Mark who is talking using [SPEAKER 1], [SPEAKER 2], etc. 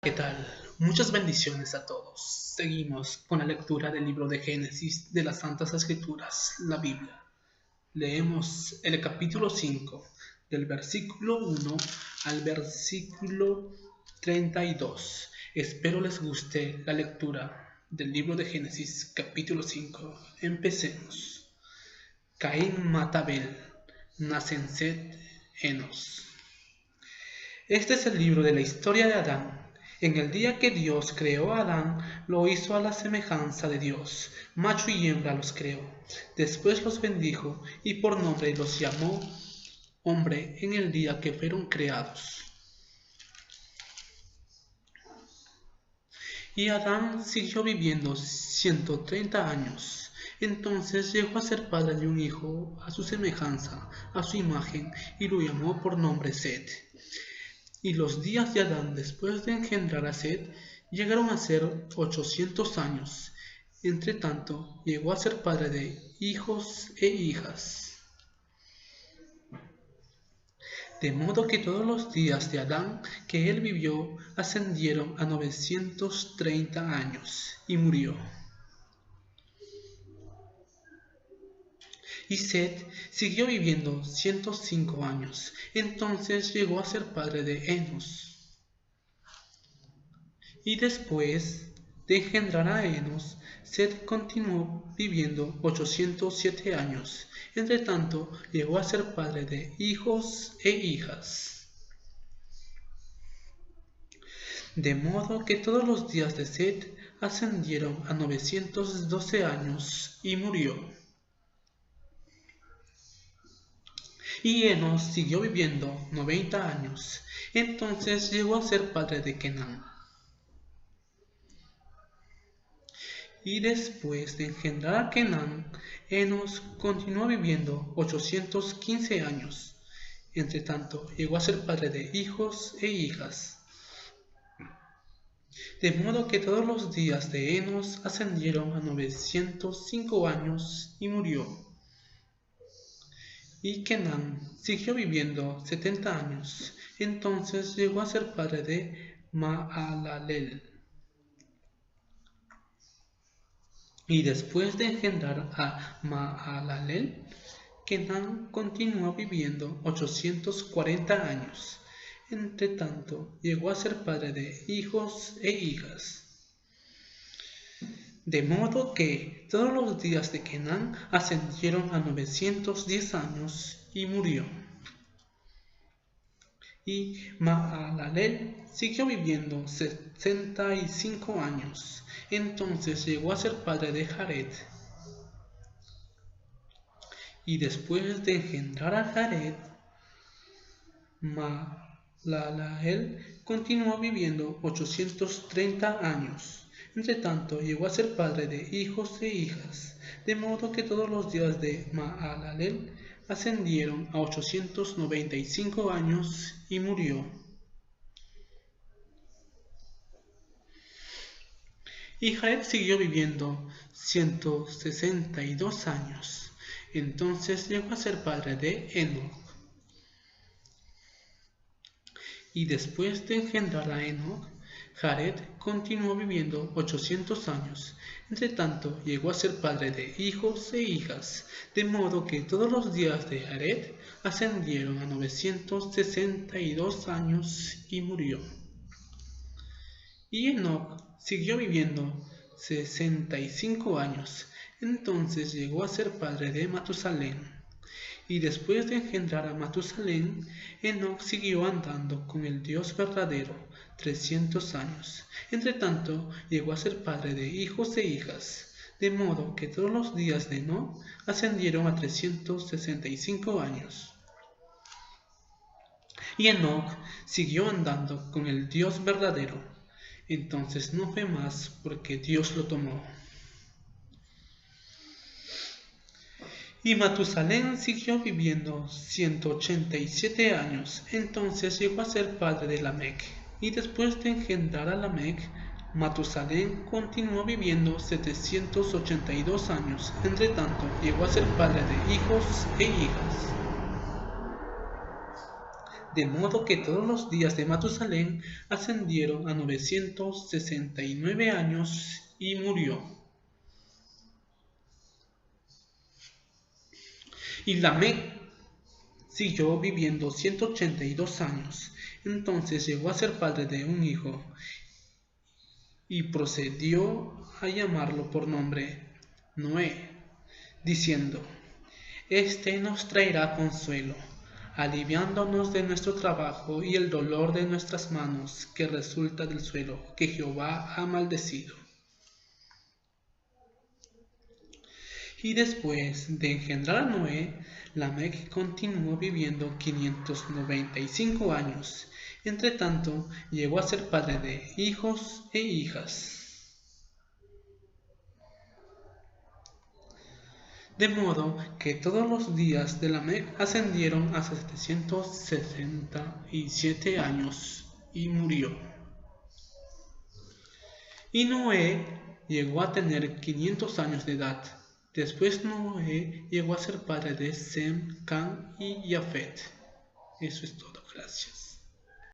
[SPEAKER 1] ¿Qué tal? Muchas bendiciones a todos. Seguimos con la lectura del libro de Génesis de las Santas Escrituras, la Biblia. Leemos el capítulo 5, del versículo 1 al versículo 32. Espero les guste la lectura del libro de Génesis, capítulo 5. Empecemos. Caín mata a Abel, nacen Set, Enos. Este es el libro de la historia de Adán. En el día que Dios creó a Adán, lo hizo a la semejanza de Dios, macho y hembra los creó. Después los bendijo y por nombre los llamó hombre en el día que fueron creados. Y Adán siguió viviendo 130 años. Entonces llegó a ser padre de un hijo a su semejanza, a su imagen, y lo llamó por nombre Set. Y los días de Adán después de engendrar a Set llegaron a ser 800 años. Entre tanto, llegó a ser padre de hijos e hijas. De modo que todos los días de Adán que él vivió ascendieron a 930 años y murió. Y Set siguió viviendo 105 años. Entonces llegó a ser padre de Enos. Y después de engendrar a Enos, Set continuó viviendo 807 años. Entre tanto, llegó a ser padre de hijos e hijas. De modo que todos los días de Set ascendieron a 912 años y murió. Y Enos siguió viviendo 90 años. Entonces llegó a ser padre de Kenán. Y después de engendrar a Kenán, Enos continuó viviendo 815 años. Entre tanto, llegó a ser padre de hijos e hijas. De modo que todos los días de Enos ascendieron a 905 años y murió. Y Kenán siguió viviendo 70 años. Entonces llegó a ser padre de Mahalalel. Y después de engendrar a Mahalalel, Kenán continuó viviendo 840 años. Entre tanto, llegó a ser padre de hijos e hijas. De modo que todos los días de Kenán ascendieron a 910 años y murió. Y Mahalalel siguió viviendo 65 años. Entonces llegó a ser padre de Jared. Y después de engendrar a Jared, Mahalalel continuó viviendo 830 años. Entre tanto, llegó a ser padre de hijos e hijas, de modo que todos los días de Mahalalel ascendieron a 895 años y murió. Y Jared siguió viviendo 162 años. Entonces llegó a ser padre de Enoc. Y después de engendrar a Enoc, Jared continuó viviendo 800 años. Entre tanto, llegó a ser padre de hijos e hijas, de modo que todos los días de Jared ascendieron a 962 años y murió. Y Enoc siguió viviendo 65 años. Entonces llegó a ser padre de Matusalén. Y después de engendrar a Matusalén, Enoc siguió andando con el Dios verdadero 300 años. Entre tanto, llegó a ser padre de hijos e hijas, de modo que todos los días de Enoc ascendieron a 365 años. Y Enoc siguió andando con el Dios verdadero. Entonces no fue más porque Dios lo tomó. Y Matusalén siguió viviendo 187 años. Entonces llegó a ser padre de Lamec. Y después de engendrar a Lamec, Matusalén continuó viviendo 782 años. Entre tanto, llegó a ser padre de hijos e hijas. De modo que todos los días de Matusalén ascendieron a 969 años y murió. Y Lamec siguió viviendo 182 años. Entonces llegó a ser padre de un hijo y procedió a llamarlo por nombre Noé, diciendo: Este nos traerá consuelo, aliviándonos de nuestro trabajo y el dolor de nuestras manos que resulta del suelo que Jehová ha maldecido. Y después de engendrar a Noé, Lamec continuó viviendo 595 años. Entre tanto, llegó a ser padre de hijos e hijas. De modo que todos los días de Lamec ascendieron a 767 años y murió. Y Noé llegó a tener 500 años de edad. Después Noé llegó a ser padre de Sem, Can y Jafet. Eso es todo, gracias.